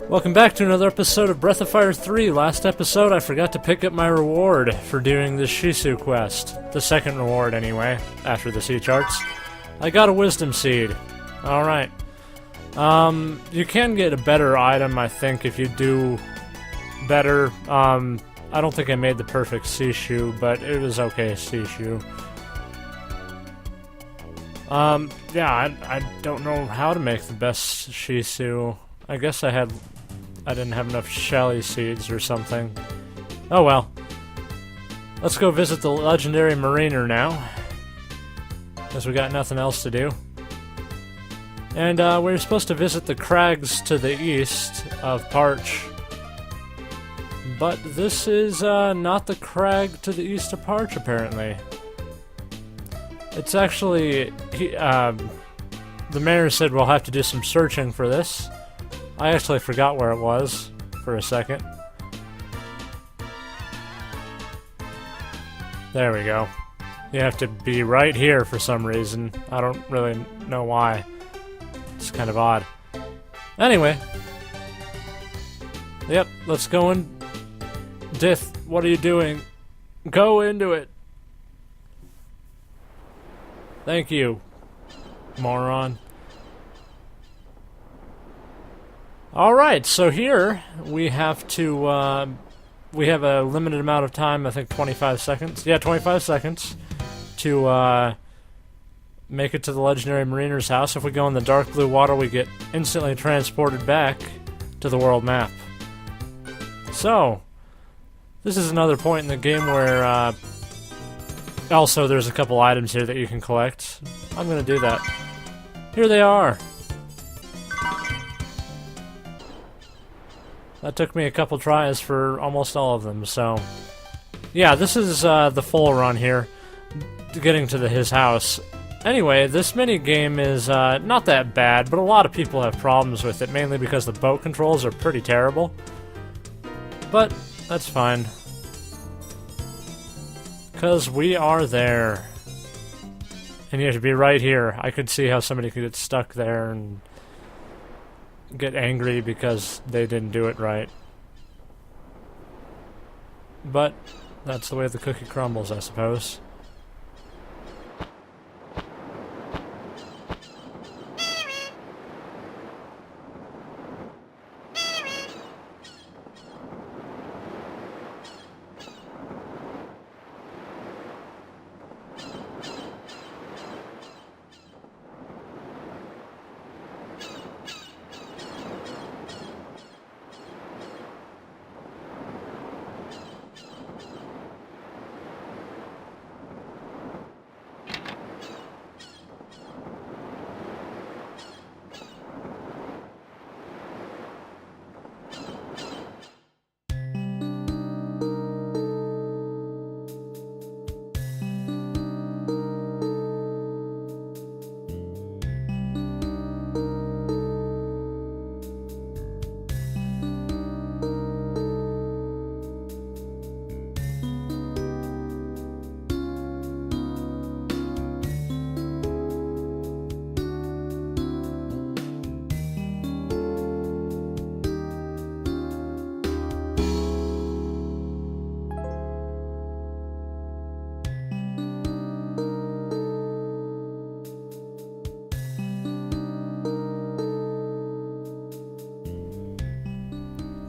Welcome back to another episode of Breath of Fire 3. Last episode, I forgot to pick up my reward for doing this Shisu quest. The second reward, anyway, after the sea charts. I got a Wisdom Seed. Alright. You can get a better item, I think, if you do better. I don't think I made the perfect Sishu, but it was okay Sishu. Yeah, I don't know how to make the best Shisu. I guess I didn't have enough Shelly Seeds or something. Oh well. Let's go visit the legendary Mariner now, because we got nothing else to do. And we're supposed to visit the crags to the east of Parch. But this is not the crag to the east of Parch, apparently. It's actually... the mayor said we'll have to do some searching for this. I actually forgot where it was for a second. There we go. You have to be right here for some reason. I don't really know why. It's kind of odd. Anyway. Yep, let's go in. Dith, what are you doing? Go into it. Thank you, moron. Alright, so here we have to, we have a limited amount of time, I think 25 seconds. Yeah, 25 seconds to, make it to the legendary Mariner's house. If we go in the dark blue water, we get instantly transported back to the world map. So, this is another point in the game where, also there's a couple items here that you can collect. I'm gonna do that. Here they are! That took me a couple tries for almost all of them, so... Yeah, this is the full run here, getting to his house. Anyway, this mini-game is not that bad, but a lot of people have problems with it, mainly because the boat controls are pretty terrible. But, that's fine. Because we are there. And you have to be right here. I could see how somebody could get stuck there and get angry because they didn't do it right. But that's the way the cookie crumbles, I suppose.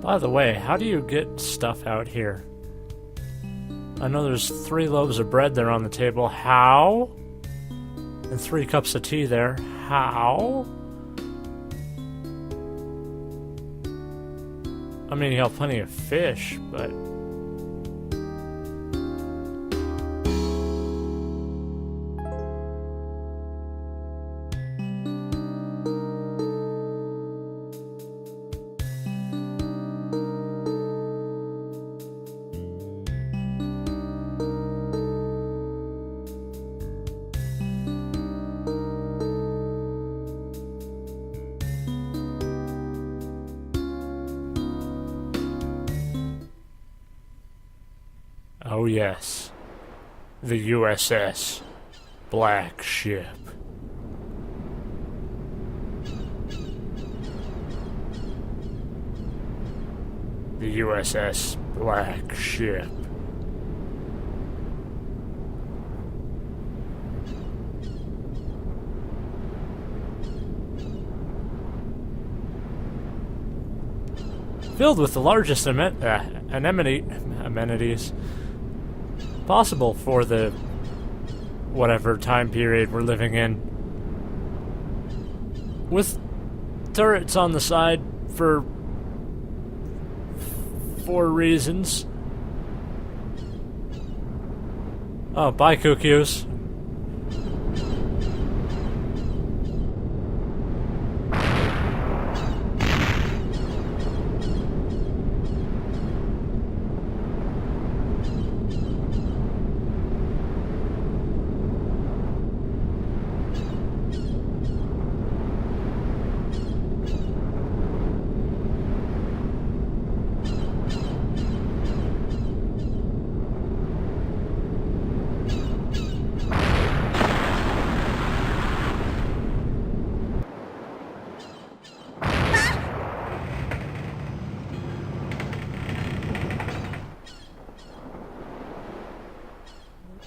By the way, how do you get stuff out here? I know there's 3 loaves of bread there on the table. How? And 3 cups of tea there. How? I mean, you have plenty of fish, but... Oh yes, the USS Black Ship. The USS Black Ship. Filled with the largest amenities possible for the whatever time period we're living in. With turrets on the side for 4 reasons. Oh, bye, cuckoos.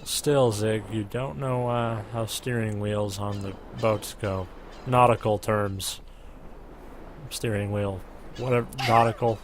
Still, Zig, you don't know how steering wheels on the boats go. Nautical terms. Steering wheel. Whatever. Nautical.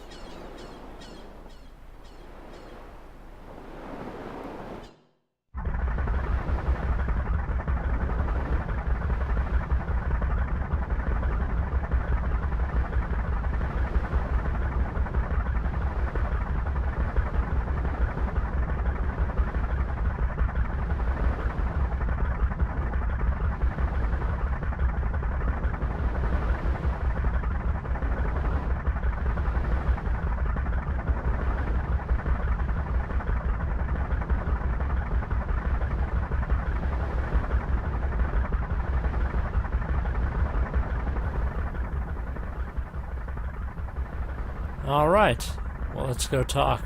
Alright, well, let's go talk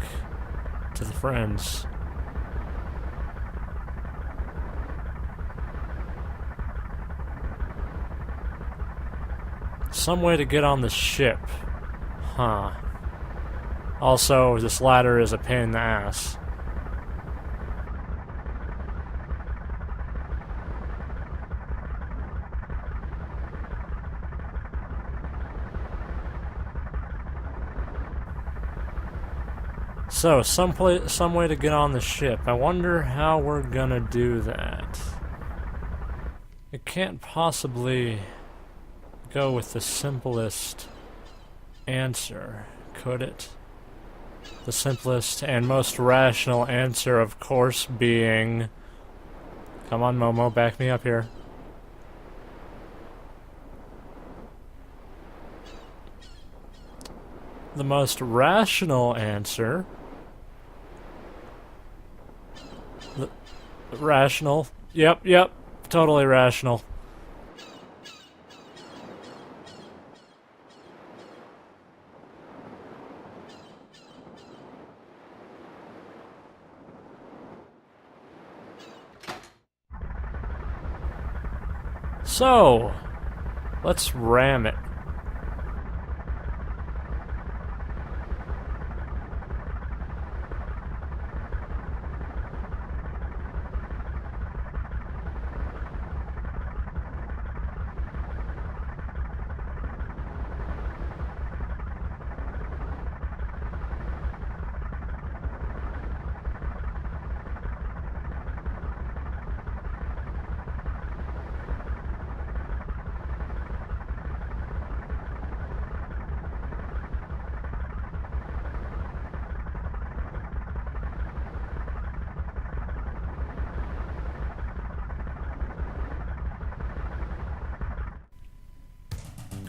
to the friends. Some way to get on the ship. Huh. Also, this ladder is a pain in the ass. So, some way to get on the ship. I wonder how we're gonna do that. It can't possibly go with the simplest answer, could it? The simplest and most rational answer, of course, being... Come on, Momo, back me up here. The most rational answer... Rational. Yep, totally rational. So, let's ram it.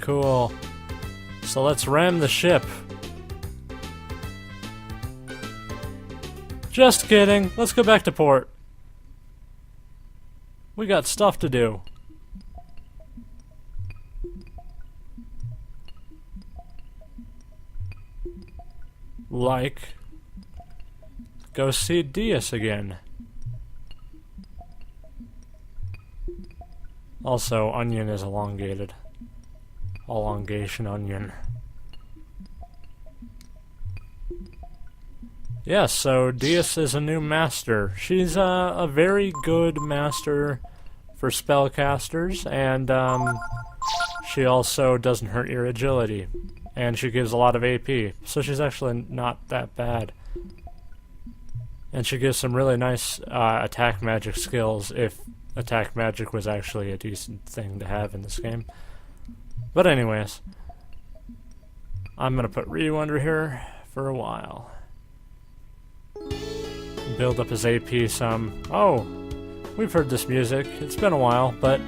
Cool. So let's ram the ship. Just kidding. Let's go back to port. We got stuff to do. Like... go see Diaz again. Also, onion is elongated. Elongation onion. Yeah, so Dias is a new master. She's a very good master for spellcasters, and she also doesn't hurt your agility. And she gives a lot of AP, so she's actually not that bad. And she gives some really nice attack magic skills, if attack magic was actually a decent thing to have in this game. But anyways, I'm gonna put Ryu under here for a while. Build up his AP some. Oh, we've heard this music. It's been a while, but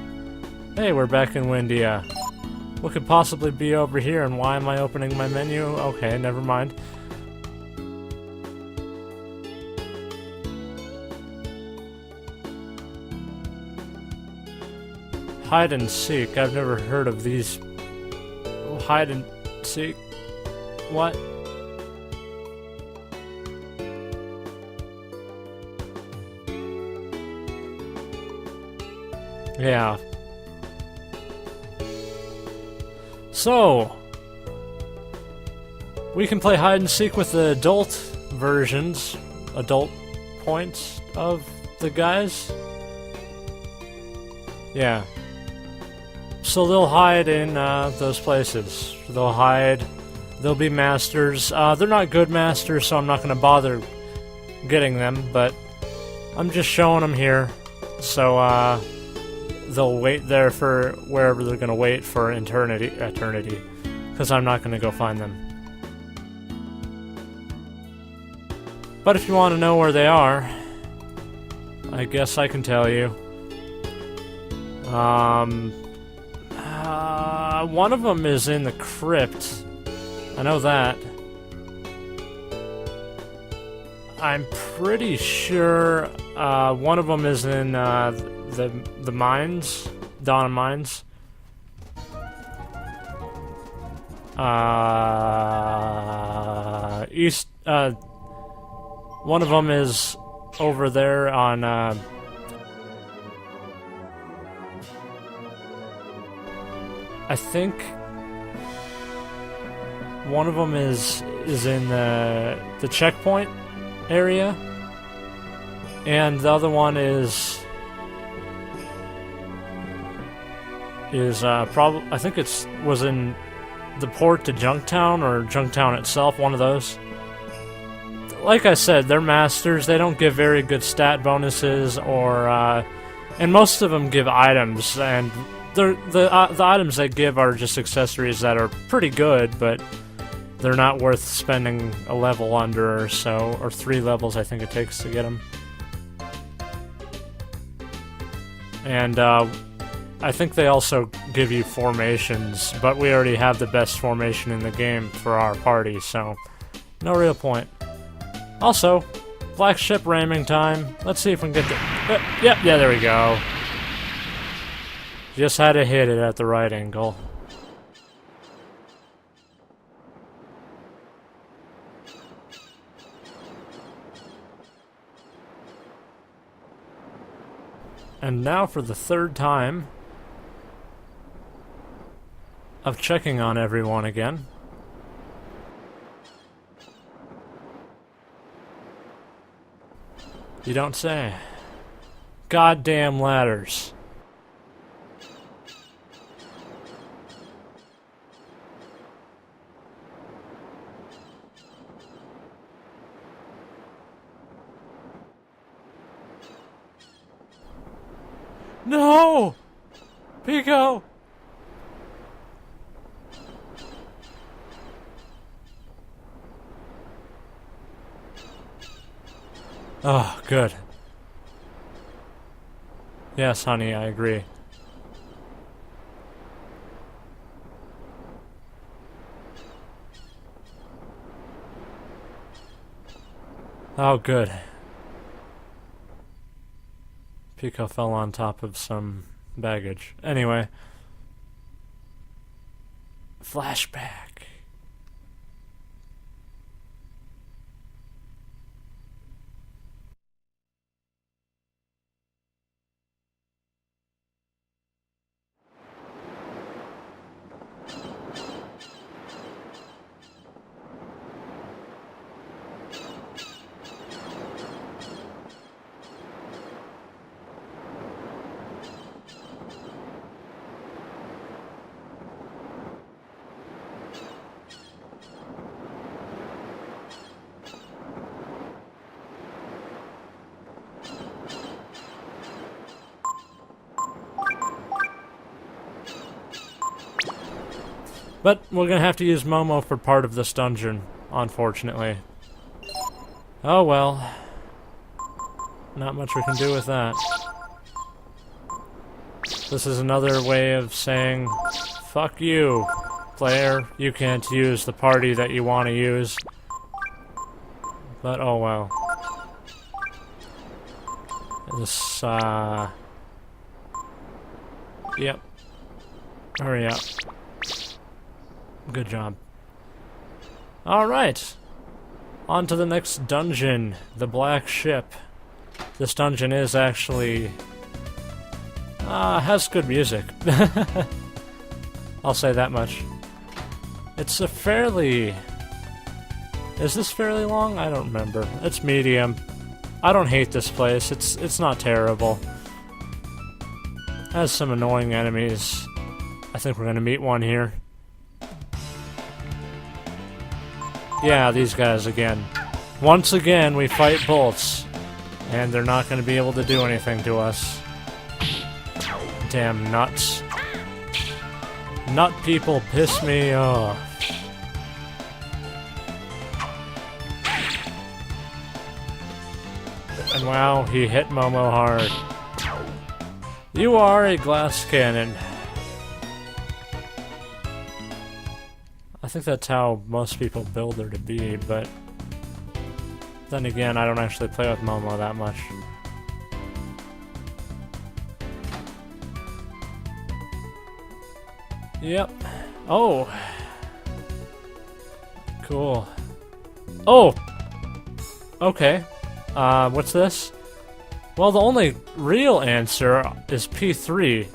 hey, we're back in Windia. What could possibly be over here, and why am I opening my menu? Okay, never mind. Hide and seek. I've never heard of these. Oh, hide and seek? What? Yeah. So, we can play hide and seek with the adult versions, adult points of the guys. Yeah. So they'll hide in those places. They'll hide. They'll be masters. They're not good masters, so I'm not going to bother getting them, but I'm just showing them here. So, they'll wait there for wherever they're going to wait for eternity, because I'm not going to go find them. But if you want to know where they are, I guess I can tell you. One of them is in the crypt. I know that. I'm pretty sure one of them is in the mines, Donna Mines. East. One of them is over there on. I think one of them is in the checkpoint area, and the other one is probably, I think was in the port to Junktown or Junktown itself, one of those. Like I said, they're masters. They don't give very good stat bonuses, or and most of them give items, and the items they give are just accessories that are pretty good, but they're not worth spending a level under or so, or 3 levels I think it takes to get them. And I think they also give you formations, but we already have the best formation in the game for our party, so no real point. Also, black ship ramming time. Let's see if we can get the... yeah, there we go. Just had to hit it at the right angle. And now for the third time of checking on everyone again. You don't say. Goddamn ladders. No! Pico! Oh, good. Yes, honey, I agree. Oh, good. Pico fell on top of some baggage. Anyway. Flashback. But we're gonna have to use Momo for part of this dungeon, unfortunately. Oh well. Not much we can do with that. This is another way of saying, fuck you, player. You can't use the party that you want to use. But oh well. This, Yep. Hurry up. Good job. Alright. On to the next dungeon, the Black Ship. This dungeon is actually... has good music. I'll say that much. It's a fairly... Is this fairly long? I don't remember. It's medium. I don't hate this place. It's not terrible. Has some annoying enemies. I think we're gonna meet one here. Yeah, these guys again. Once again, we fight bolts. And they're not gonna be able to do anything to us. Damn nuts. Nut people piss me off. And wow, he hit Momo hard. You are a glass cannon. I think that's how most people build her to be, but... Then again, I don't actually play with Momo that much. Yep. Oh! Cool. Oh! Okay. What's this? Well, the only real answer is P3.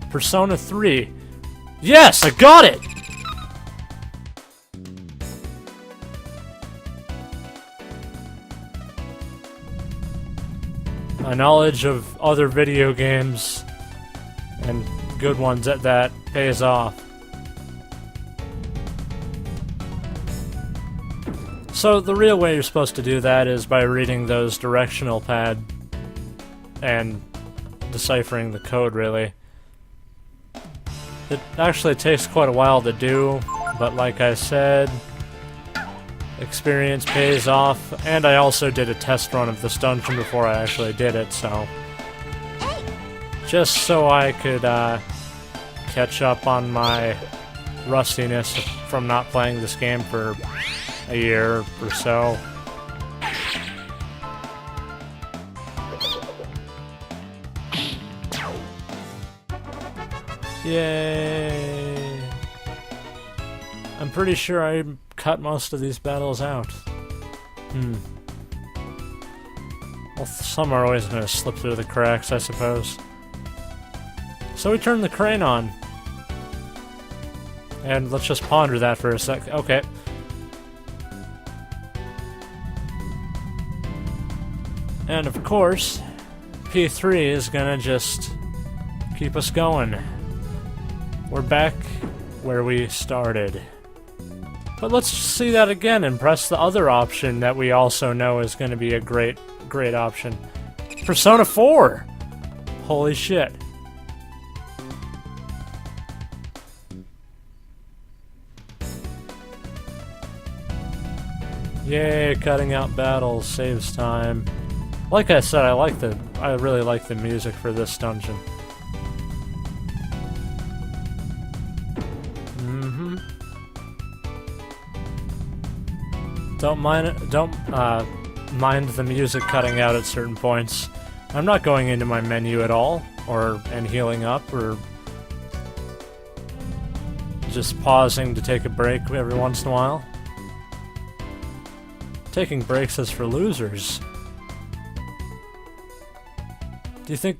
Persona 3. Yes! I got it! My knowledge of other video games, and good ones at that, pays off. So the real way you're supposed to do that is by reading those directional pad and deciphering the code, really. It actually takes quite a while to do, but like I said, experience pays off, and I also did a test run of this dungeon before I actually did it, so... Just so I could catch up on my rustiness from not playing this game for a year or so. Yay! I'm pretty sure I cut most of these battles out. Well, some are always going to slip through the cracks, I suppose. So we turn the crane on. And let's just ponder that for a sec. Okay. And of course, P3 is gonna just keep us going. We're back where we started. But let's see that again and press the other option that we also know is gonna be a great option. Persona 4! Holy shit. Yay, cutting out battles saves time. Like I said, I really like the music for this dungeon. Don't mind the music cutting out at certain points. I'm not going into my menu at all, and healing up, or just pausing to take a break every once in a while. Taking breaks is for losers. Do you think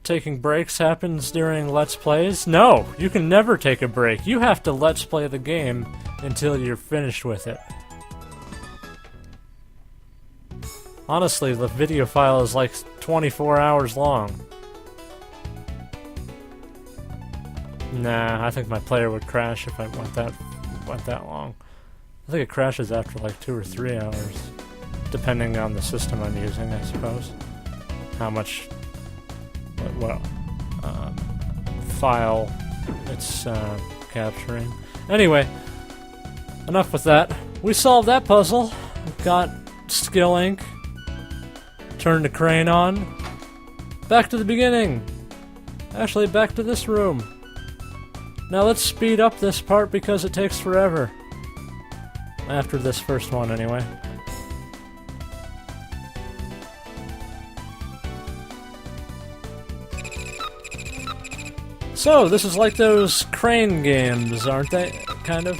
taking breaks happens during Let's Plays? No! You can never take a break. You have to Let's Play the game until you're finished with it. Honestly, the video file is like 24 hours long. Nah, I think my player would crash if I went that long. I think it crashes after like 2 or 3 hours, depending on the system I'm using, I suppose. How much file it's capturing. Anyway, enough with that. We solved that puzzle. Got skill ink. Turned the crane on. Back to the beginning. Actually, back to this room. Now let's speed up this part because it takes forever. After this first one, anyway. So, this is like those crane games, aren't they? Kind of.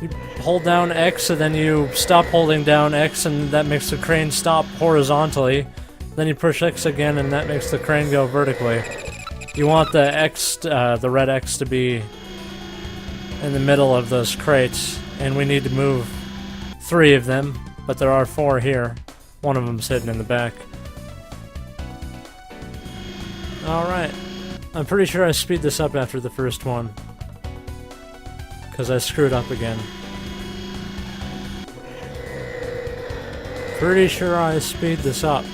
You hold down X and then you stop holding down X and that makes the crane stop horizontally. Then you push X again and that makes the crane go vertically. You want the X, the red X to be in the middle of those crates, and we need to move 3 of them, but there are 4 here. One of them's hidden in the back. Alright. I'm pretty sure I speed this up after the first one. Because I screwed up again. Pretty sure I speed this up.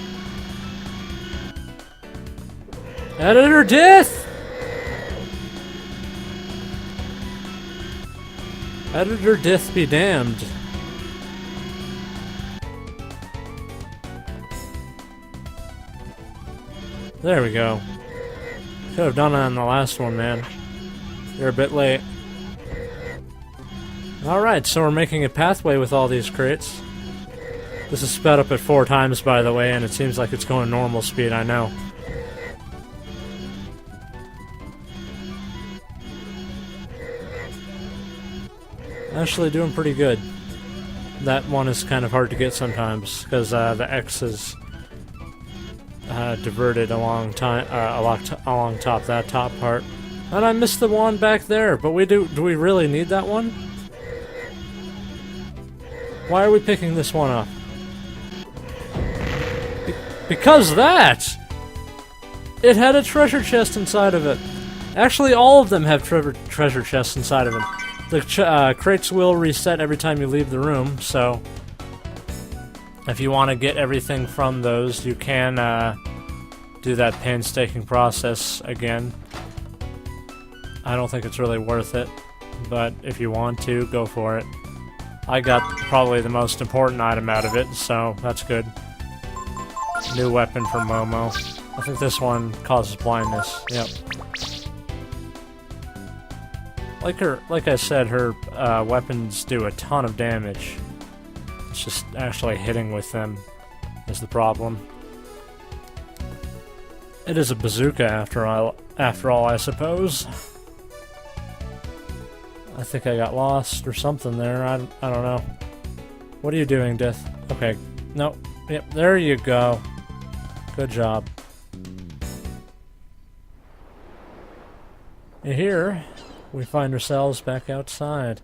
Editor Dith! Editor Dith be damned. There we go. Could have done that on the last one, man. You're a bit late. Alright, so we're making a pathway with all these crates. This is sped up at 4 times, by the way, and it seems like it's going normal speed, I know. Actually doing pretty good. That one is kind of hard to get sometimes, because the X is diverted along top that top part. And I missed the one back there, but do we really need that one? Why are we picking this one up? Because that! It had a treasure chest inside of it. Actually, all of them have treasure chests inside of them. The crates will reset every time you leave the room, so if you want to get everything from those, you can do that painstaking process again. I don't think it's really worth it, but if you want to, go for it. I got probably the most important item out of it, so that's good. New weapon for Momo. I think this one causes blindness. Yep. Like I said, her weapons do a ton of damage. It's just actually hitting with them is the problem. It is a bazooka after all, I suppose. I think I got lost or something there. I don't know. What are you doing, Dith? Okay. No. Yep, there you go. Good job. And here, we find ourselves back outside.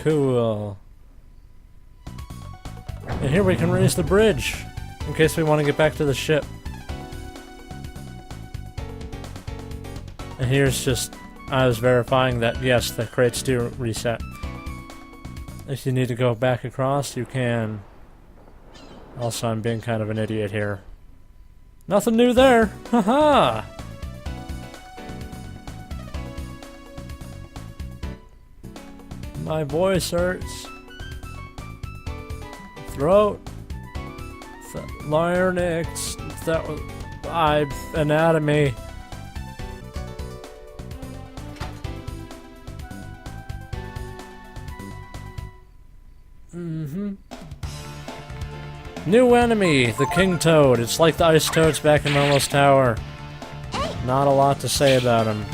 Cool. And here we can raise the bridge, in case we want to get back to the ship. And here's just, I was verifying that, yes, the crates do reset. If you need to go back across, you can. Also, I'm being kind of an idiot here. Nothing new there! Haha! My voice hurts. Throat. Larynx. That was... anatomy. New enemy, the King Toad. It's like the Ice Toads back in Momo's Tower. Not a lot to say about him.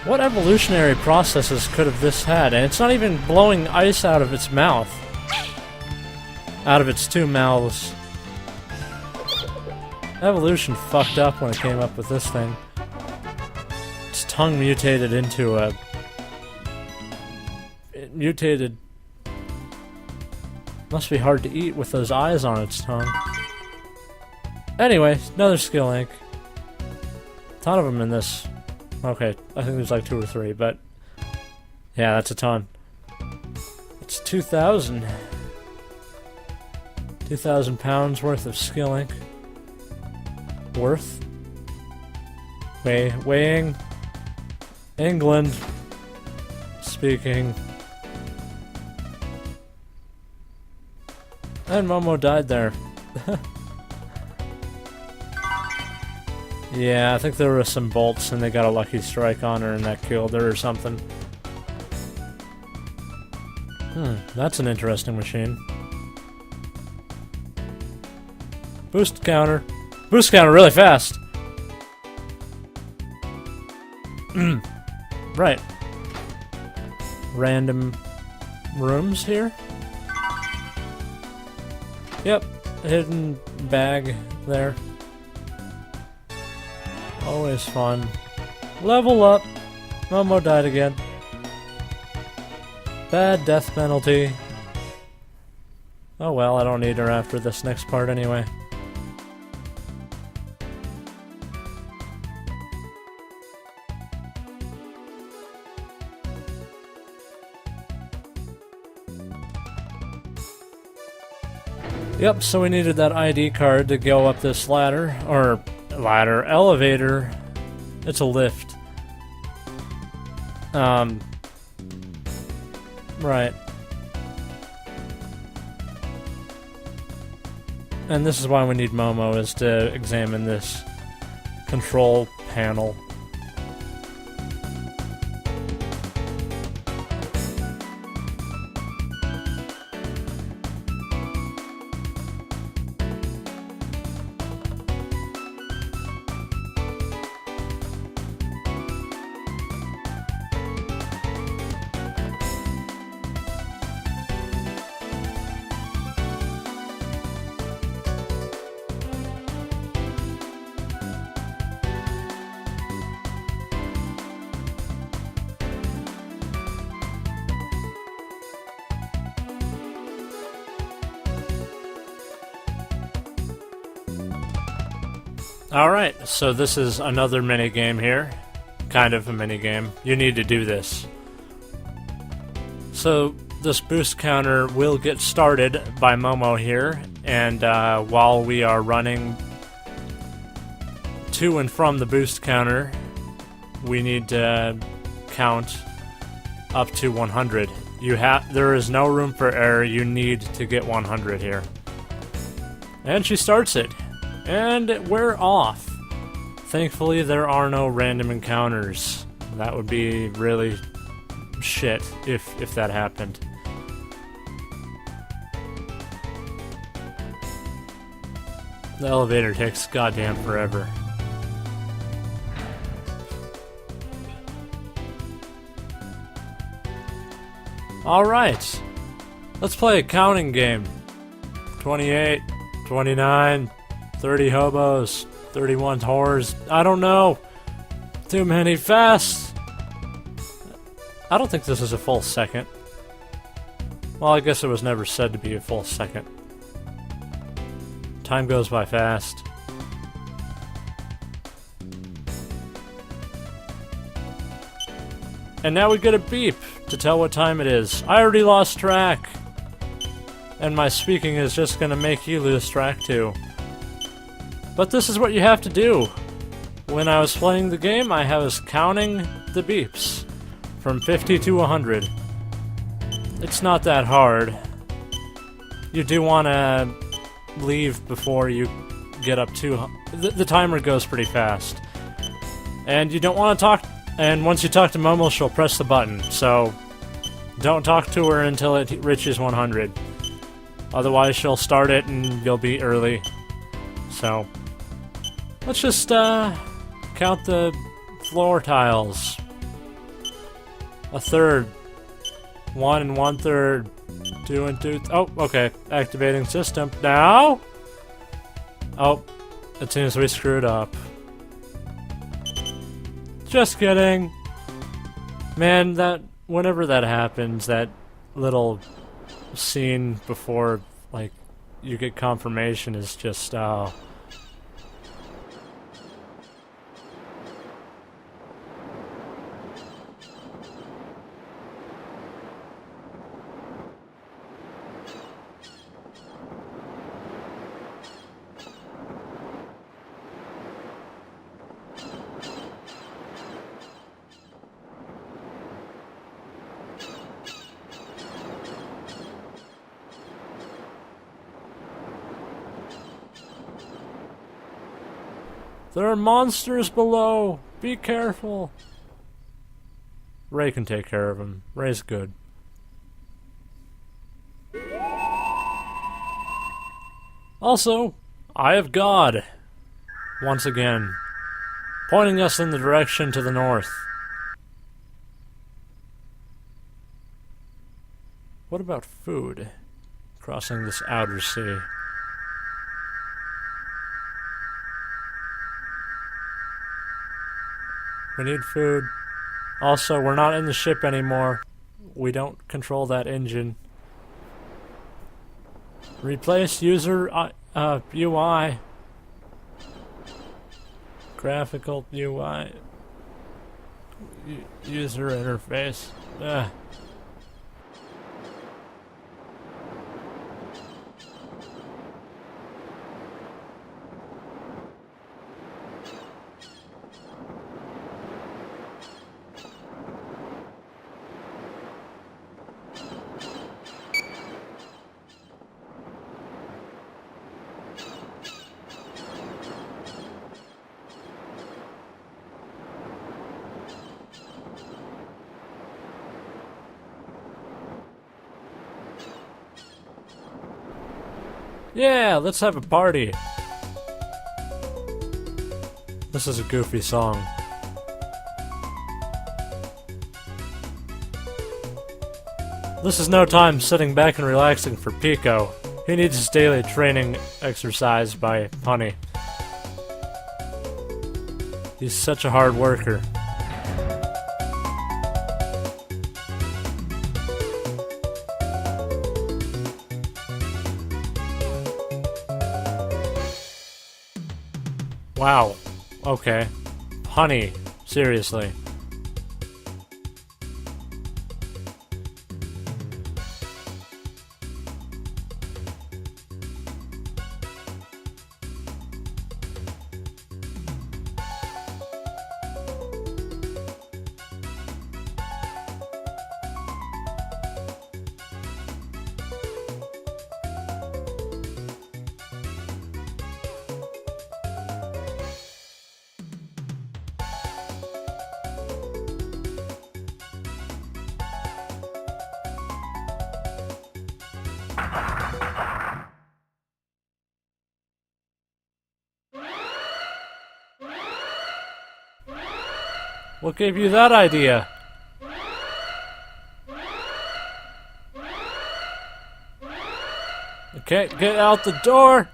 What evolutionary processes could have this had? And it's not even blowing ice out of its mouth. Out of its 2 mouths. Evolution fucked up when it came up with this thing. Its tongue mutated into a... It mutated... Must be hard to eat with those eyes on its tongue. Anyway, another skill ink. Ton of them in this. Okay, I think there's like 2 or 3, but... Yeah, that's a ton. 2,000. 2,000 pounds worth of skill ink. Worth? Weighing. England. Speaking. And Momo died there. Yeah, I think there were some bolts and they got a lucky strike on her and that killed her or something. That's an interesting machine. Boost counter. Boost counter really fast! Right. Random rooms here? Yep, hidden bag there. Always fun. Level up! Momo died again. Bad death penalty. Oh well, I don't need her after this next part anyway. Yep, so we needed that ID card to go up this ladder. Or, elevator. It's a lift. Right. And this is why we need Momo, is to examine this control panel. Alright, so this is another minigame here. Kind of a minigame. You need to do this. So, this boost counter will get started by Momo here, and while we are running to and from the boost counter, we need to count up to 100. There is no room for error. You need to get 100 here. And she starts it. And we're off. Thankfully, there are no random encounters. That would be really shit if that happened. The elevator takes goddamn forever. Alright. Let's play a counting game. 28, 29... 30 hobos, 31 whores, I don't know. Too many fast. I don't think this is a full second. Well, I guess it was never said to be a full second. Time goes by fast. And now we get a beep to tell what time it is. I already lost track. And my speaking is just gonna make you lose track too. But this is what you have to do. When I was playing the game, I was counting the beeps from 50 to 100. It's not that hard. You do want to leave before you get up to... The timer goes pretty fast. And you don't want to talk... And once you talk to Momo, she'll press the button. So, don't talk to her until it reaches 100. Otherwise, she'll start it and you'll be early. So... let's just, count the floor tiles. A third. 1 1/3. 2 2... oh, okay. Activating system. Now? Oh, it seems we screwed up. Just kidding. Man, whenever that happens, that little scene before, like, you get confirmation is just, There are monsters below! Be careful! Ray can take care of him. Ray's good. Also, Eye of God. Once again. Pointing us in the direction to the north. What about food? Crossing this outer sea. We need food. Also, we're not in the ship anymore. We don't control that engine. Replace user UI. Graphical UI. User interface. Yeah, let's have a party. This is a goofy song. This is no time sitting back and relaxing for Pico. He needs his daily training exercise by Honey. He's such a hard worker. Wow. Okay. Honey. Seriously. What gave you that idea? Okay, get out the door!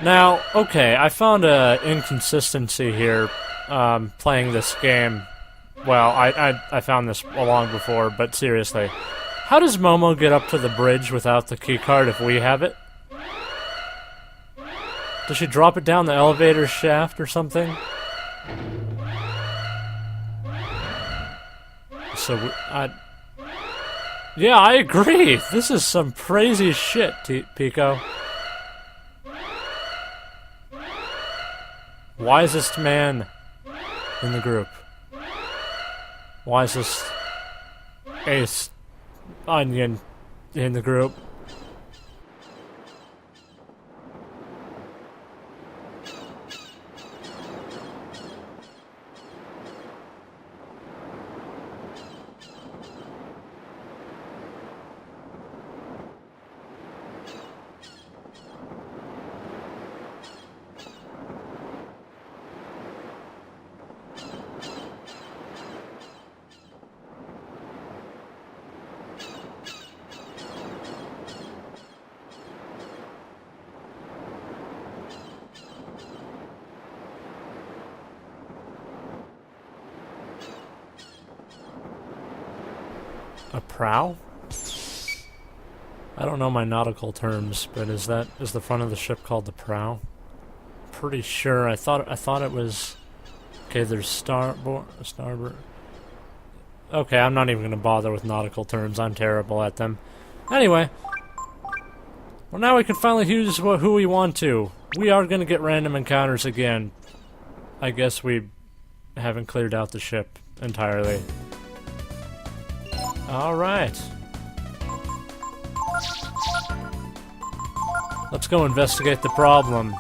Now, okay, I found a inconsistency here, playing this game. Well, I found this long before, but seriously. How does Momo get up to the bridge without the keycard if we have it? Does she drop it down the elevator shaft or something? So, yeah, I agree! This is some crazy shit, Pico. Wisest man in the group. Wisest ace onion in the group. A prow? I don't know my nautical terms, but is the front of the ship called the prow? Pretty sure. I thought it was. Okay, there's starboard. Okay, I'm not even gonna bother with nautical terms. I'm terrible at them. Anyway, well now we can finally use who we want to. We are gonna get random encounters again. I guess we haven't cleared out the ship entirely. Alright. Let's go investigate the problem.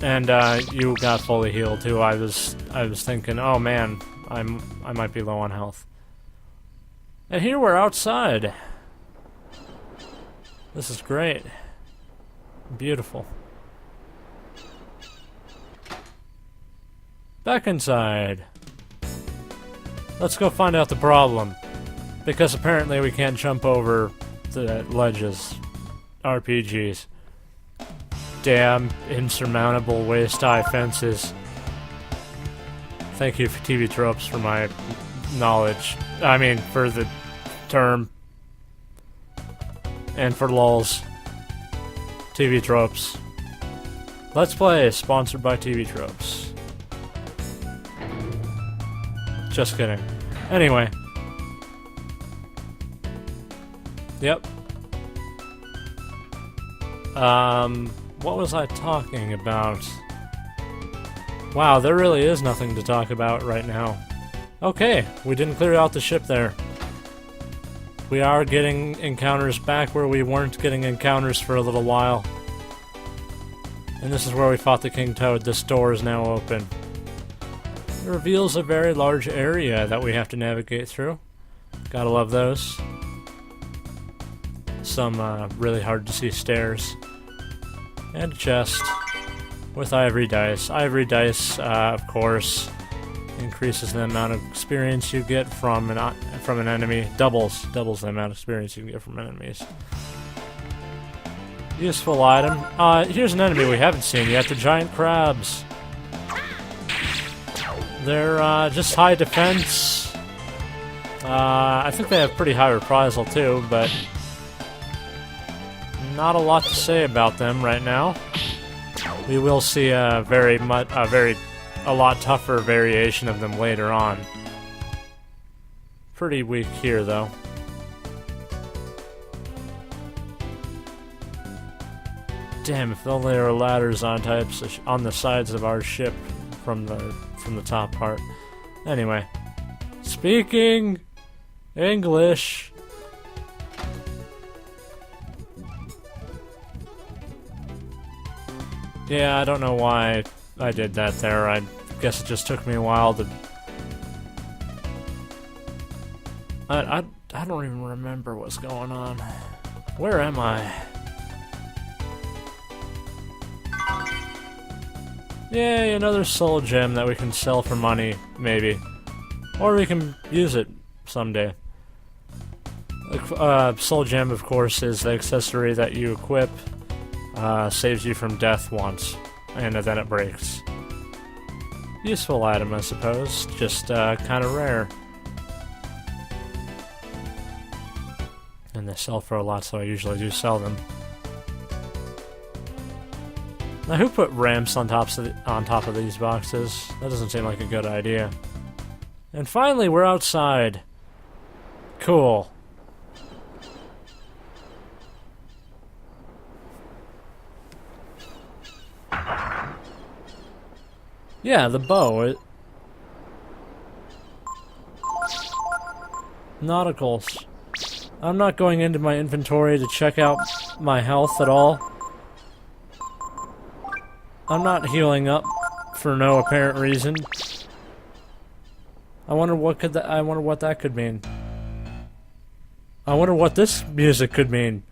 And you got fully healed too. I was thinking, oh man, I might be low on health. And here we're outside. This is great. Beautiful. Back inside. Let's go find out the problem. Because apparently we can't jump over the ledges. RPGs. Damn insurmountable waist-high fences. Thank you for TV tropes for my knowledge. I mean, for the term. And for lulz. TV tropes. Let's Play, sponsored by TV tropes. Just kidding. Anyway. Yep. What was I talking about? Wow, there really is nothing to talk about right now. Okay, we didn't clear out the ship there. We are getting encounters back where we weren't getting encounters for a little while. And this is where we fought the King Toad. This door is now open. It reveals a very large area that we have to navigate through. Gotta love those. Some really hard to see stairs. And a chest with ivory dice. Ivory dice, of course, increases the amount of experience you get from an enemy. Doubles the amount of experience you can get from enemies. Useful item. Here's an enemy we haven't seen yet, the giant crabs. They're just high defense. I think they have pretty high reprisal too, but not a lot to say about them right now. We will see a lot tougher variation of them later on. Pretty weak here, though. Damn! If only there were ladders on the sides of our ship from the top part. Anyway, speaking English. Yeah, I don't know why I did that there. I guess it just took me a while to... I don't even remember what's going on. Where am I? Yay, another soul gem that we can sell for money, maybe. Or we can use it someday. Soul gem, of course, is the accessory that you equip. Saves you from death once, and then it breaks. Useful item, I suppose, just kind of rare. And they sell for a lot, so I usually do sell them. Now, who put ramps on top of these boxes? That doesn't seem like a good idea. And finally, we're outside. Cool. Yeah, the bow. Nauticals. I'm not going into my inventory to check out my health at all. I'm not healing up for no apparent reason. I wonder what that could mean. I wonder what this music could mean.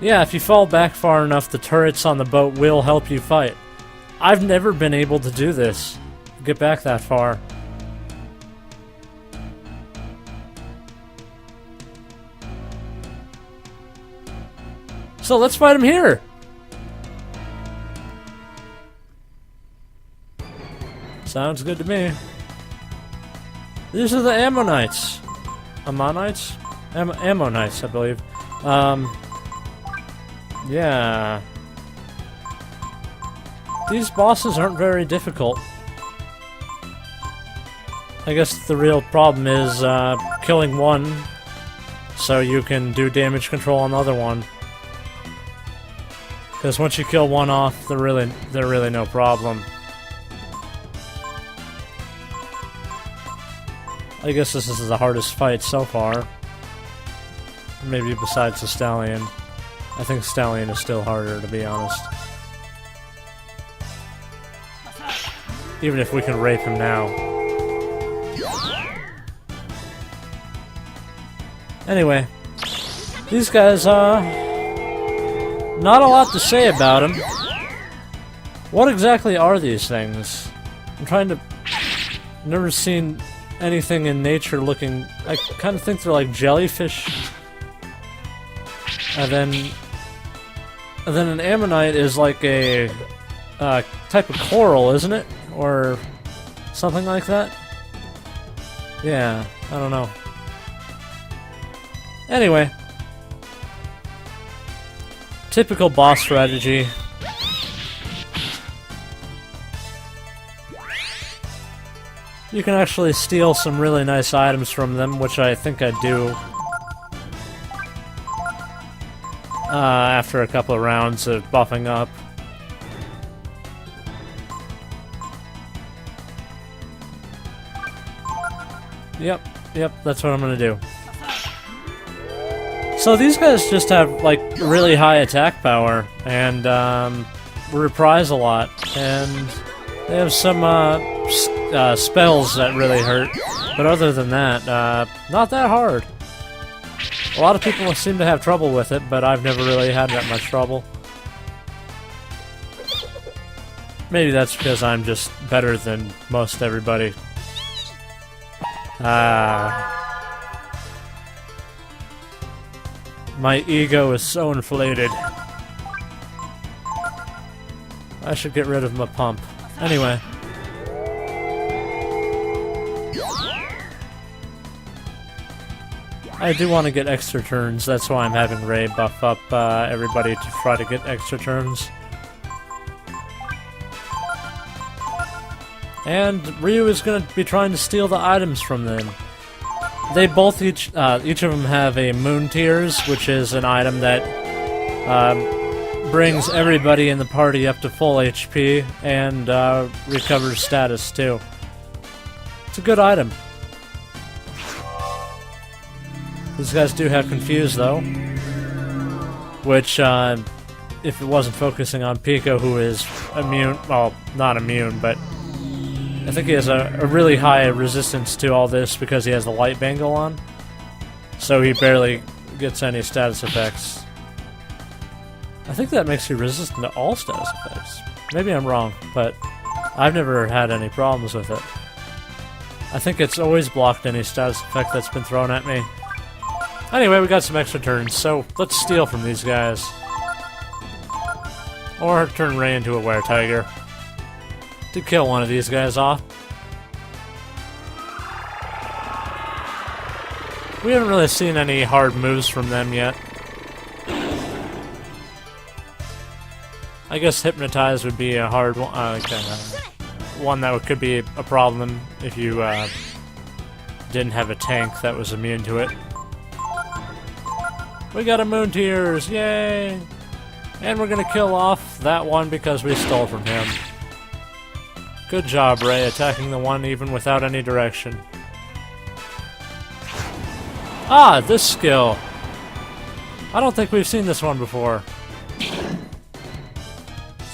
Yeah, if you fall back far enough, the turrets on the boat will help you fight. I've never been able to do this. Get back that far. So let's fight him here! Sounds good to me. These are the Ammonites. Ammonites? Ammonites, I believe. Yeah. These bosses aren't very difficult. I guess the real problem is killing one, so you can do damage control on the other one. Because once you kill one off, they're really no problem. I guess this is the hardest fight so far. Maybe besides the Stallion. I think Stallion is still harder, to be honest. Even if we can rape him now. Anyway, these guys, not a lot to say about them. What exactly are these things? I'm trying to... Never seen anything in nature looking... I kind of think they're like jellyfish. And then an ammonite is like a type of coral, isn't it? Or something like that? Yeah, I don't know. Anyway. Typical boss strategy. You can actually steal some really nice items from them, which I think I do. After a couple of rounds of buffing up. Yep, that's what I'm gonna do. So these guys just have, like, really high attack power, and, reprise a lot, and they have some, spells that really hurt, but other than that, not that hard. A lot of people seem to have trouble with it, but I've never really had that much trouble. Maybe that's because I'm just better than most everybody. My ego is so inflated. I should get rid of my pump. Anyway. I do want to get extra turns, that's why I'm having Ray buff up everybody to try to get extra turns. And Ryu is going to be trying to steal the items from them. They both each of them have a Moon Tears, which is an item that brings everybody in the party up to full HP and recovers status too. It's a good item. These guys do have Confuse, though, which, if it wasn't focusing on Pico, who is immune, well, not immune, but I think he has a really high resistance to all this because he has the light bangle on, so he barely gets any status effects. I think that makes you resistant to all status effects. Maybe I'm wrong, but I've never had any problems with it. I think it's always blocked any status effect that's been thrown at me. Anyway, we got some extra turns, so let's steal from these guys. Or turn Ray into a were-tiger. To kill one of these guys off. We haven't really seen any hard moves from them yet. I guess Hypnotize would be a hard one, one that could be a problem if you didn't have a tank that was immune to it. We got a Moon Tears, yay! And we're gonna kill off that one because we stole from him. Good job, Ray, attacking the one even without any direction. Ah, this skill! I don't think we've seen this one before.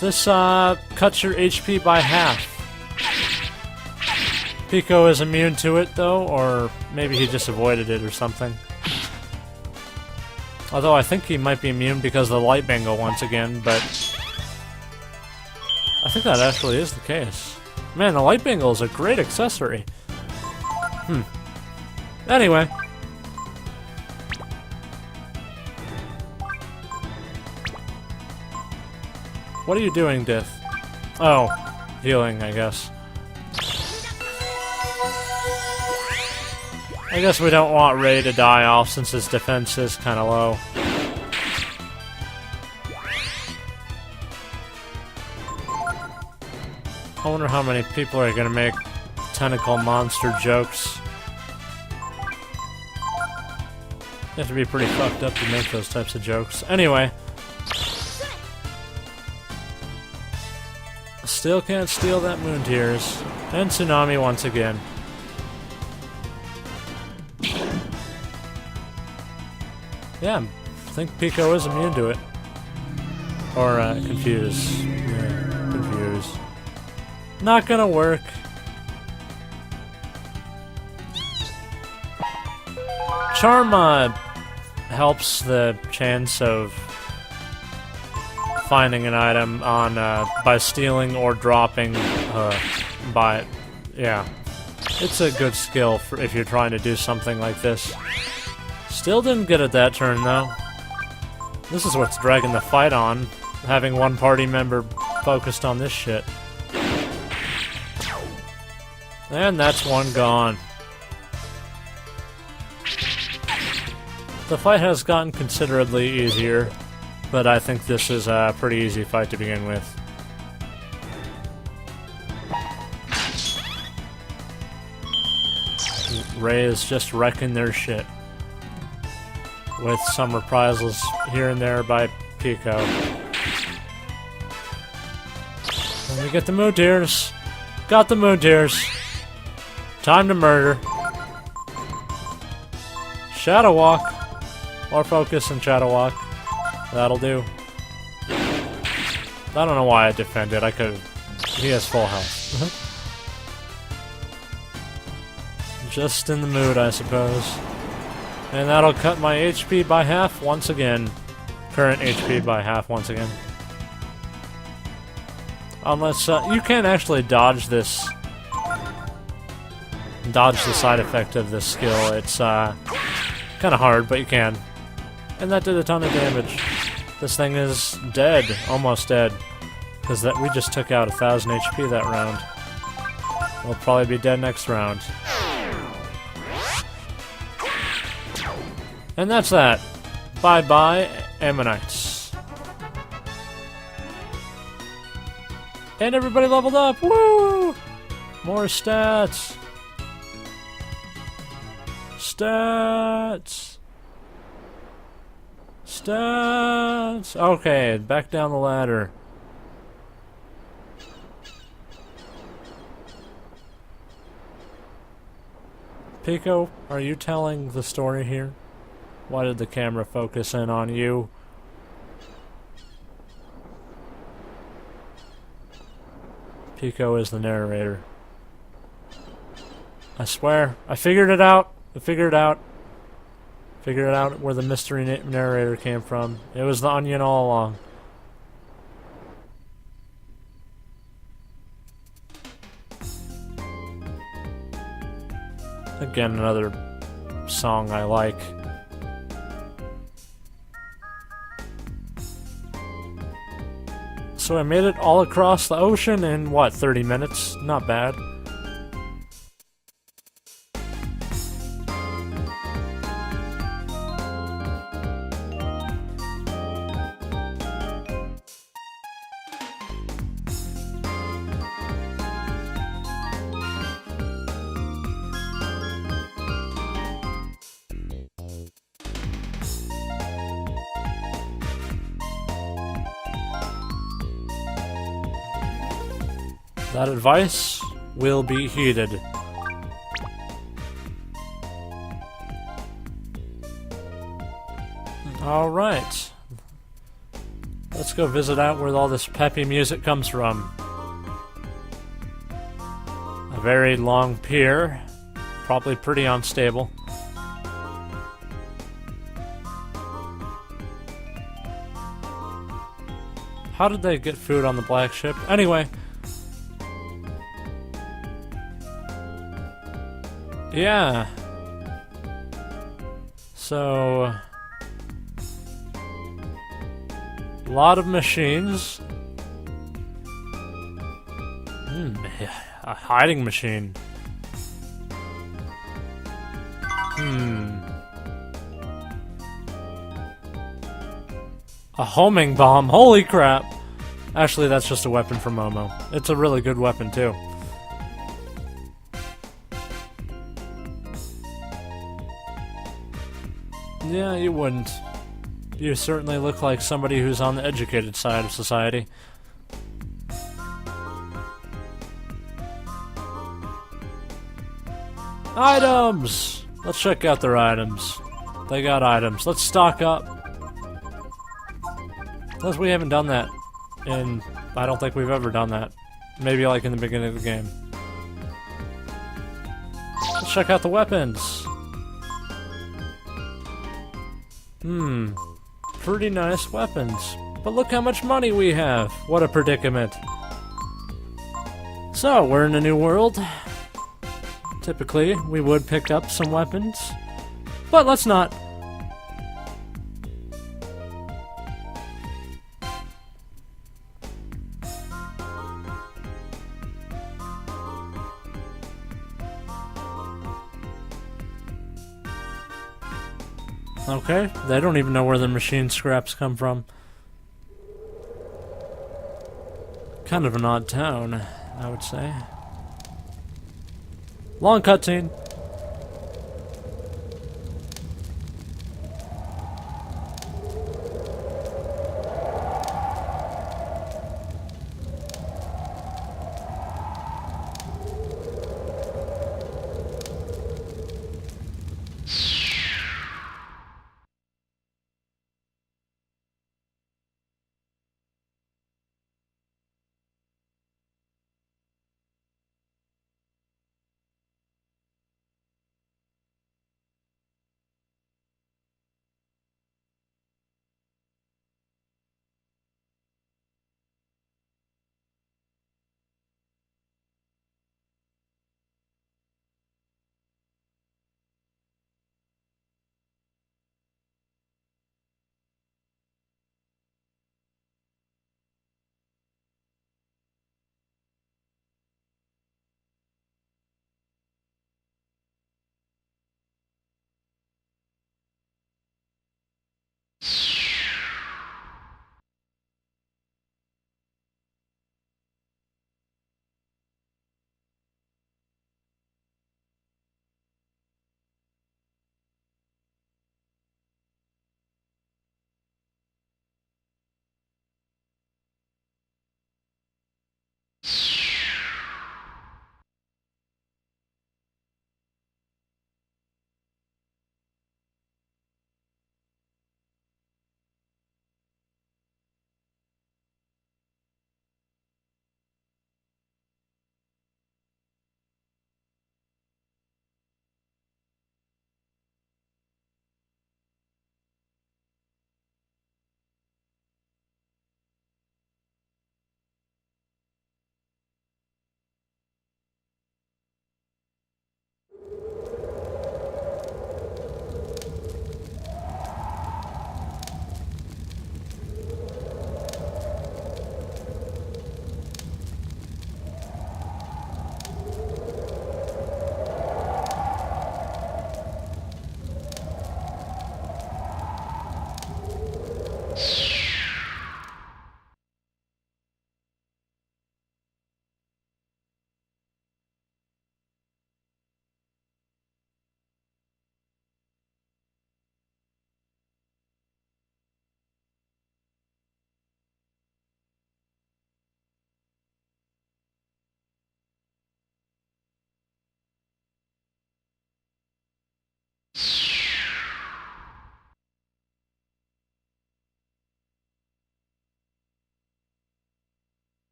This cuts your HP by half. Pico is immune to it, though, or maybe he just avoided it or something. Although I think he might be immune because of the light bangle once again, but I think that actually is the case. Man, the light bangle is a great accessory. Anyway. What are you doing, Dith? Oh, healing, I guess. I guess we don't want Ray to die off since his defense is kind of low. I wonder how many people are gonna make tentacle monster jokes. You have to be pretty fucked up to make those types of jokes. Anyway. Still can't steal that Moon Tears. And Tsunami once again. Yeah, I think Pico is immune to it. Or, Confuse. Yeah, Confuse. Not gonna work. Charm, helps the chance of finding an item on, by stealing or dropping, yeah. It's a good skill for if you're trying to do something like this. Still didn't get it that turn, though. This is what's dragging the fight on, having one party member focused on this shit. And that's one gone. The fight has gotten considerably easier, but I think this is a pretty easy fight to begin with. Ray is just wrecking their shit. With some reprisals here and there by Pico. And we get the Moon Tears. Got the Moon Tears. Time to murder. Shadow Walk. Or focus and Shadow Walk. That'll do. I don't know why I defended. I could. He has full health. Just in the mood, I suppose. And that'll cut my HP by half once again. Current HP by half once again. Unless, you can't actually dodge this. Dodge the side effect of this skill. It's, kind of hard, but you can. And that did a ton of damage. This thing is dead. Almost dead. Because that we just took out 1,000 HP that round. We'll probably be dead next round. And that's that. Bye-bye, Ammonites. And everybody leveled up! Woo! More stats! Stats! Stats! Okay, back down the ladder. Pico, are you telling the story here? Why did the camera focus in on you? Pico is the narrator. I swear, I figured it out. I figured it out. Figured it out where the mystery narrator came from. It was the onion all along. Again, another song I like. So I made it all across the ocean in, what, 30 minutes? Not bad. That advice will be heeded. Alright. Let's go visit out where all this peppy music comes from. A very long pier. Probably pretty unstable. How did they get food on the black ship? Anyway. Yeah. So, a lot of machines. A hiding machine. A homing bomb, holy crap! Actually, that's just a weapon for Momo. It's a really good weapon, too. Yeah, you wouldn't. You certainly look like somebody who's on the educated side of society. Items! Let's check out their items. They got items. Let's stock up. Unless we haven't done that. And I don't think we've ever done that. Maybe like in the beginning of the game. Let's check out the weapons. Pretty nice weapons. But look how much money we have. What a predicament. So, we're in a new world. Typically, we would pick up some weapons. But let's not. Okay, they don't even know where the machine scraps come from. Kind of an odd town, I would say. Long cutscene.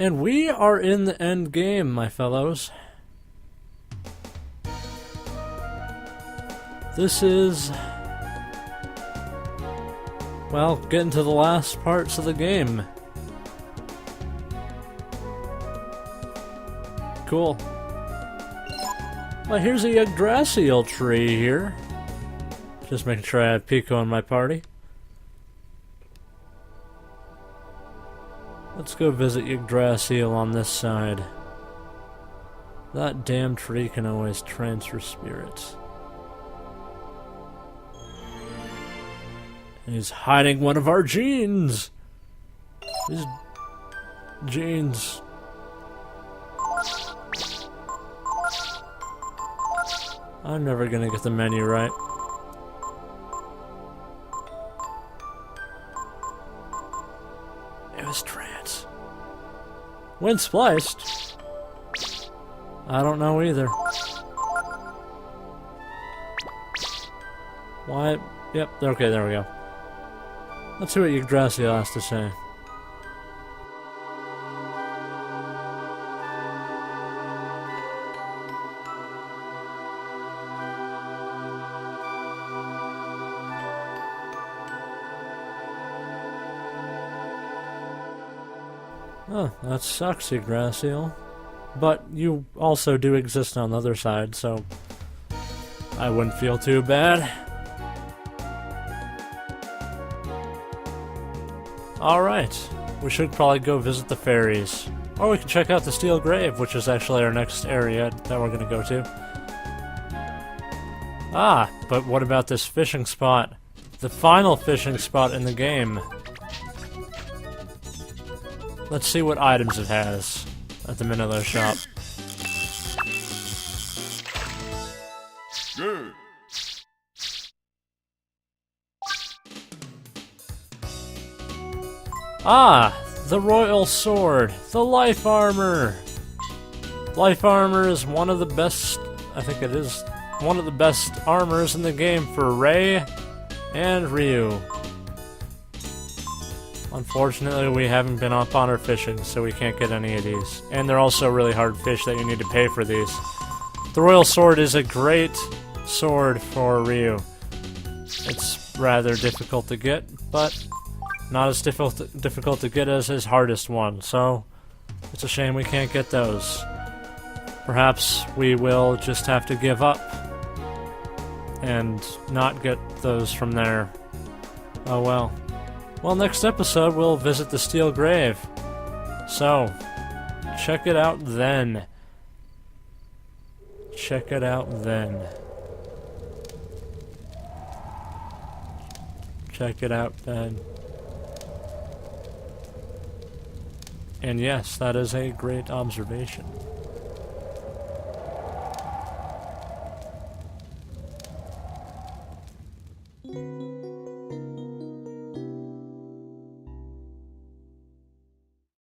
And we are in the end game, my fellows. This is, well, getting to the last parts of the game. Cool. Well, here's a Yggdrasil tree here. Just making sure I have Pico in my party. Let's go visit Yggdrasil on this side. That damn tree can always transfer spirits. And he's hiding one of our genes! His genes. I'm never gonna get the menu right. It was trance. When spliced? I don't know either. Why? Yep, okay, there we go. Let's see what Yggdrasil has to say. Oh, that sucks, Yggdrasil. But you also do exist on the other side, so I wouldn't feel too bad. Alright, we should probably go visit the fairies. Or we can check out the Steel Grave, which is actually our next area that we're gonna go to. Ah, but what about this fishing spot? The final fishing spot in the game. Let's see what items it has at the Minnow shop. Ah, the Royal Sword, the Life Armor. Life Armor is one of the best, I think it is one of the best armors in the game for Rei and Ryu. Unfortunately, we haven't been up on our fishing, so we can't get any of these. And they're also really hard fish that you need to pay for these. The Royal Sword is a great sword for Ryu. It's rather difficult to get, but not as difficult to get as his hardest one, so it's a shame we can't get those. Perhaps we will just have to give up and not get those from there. Oh well. Well, next episode we'll visit the Steel Grave. So, check it out then. Check it out then. Check it out then. And yes, that is a great observation.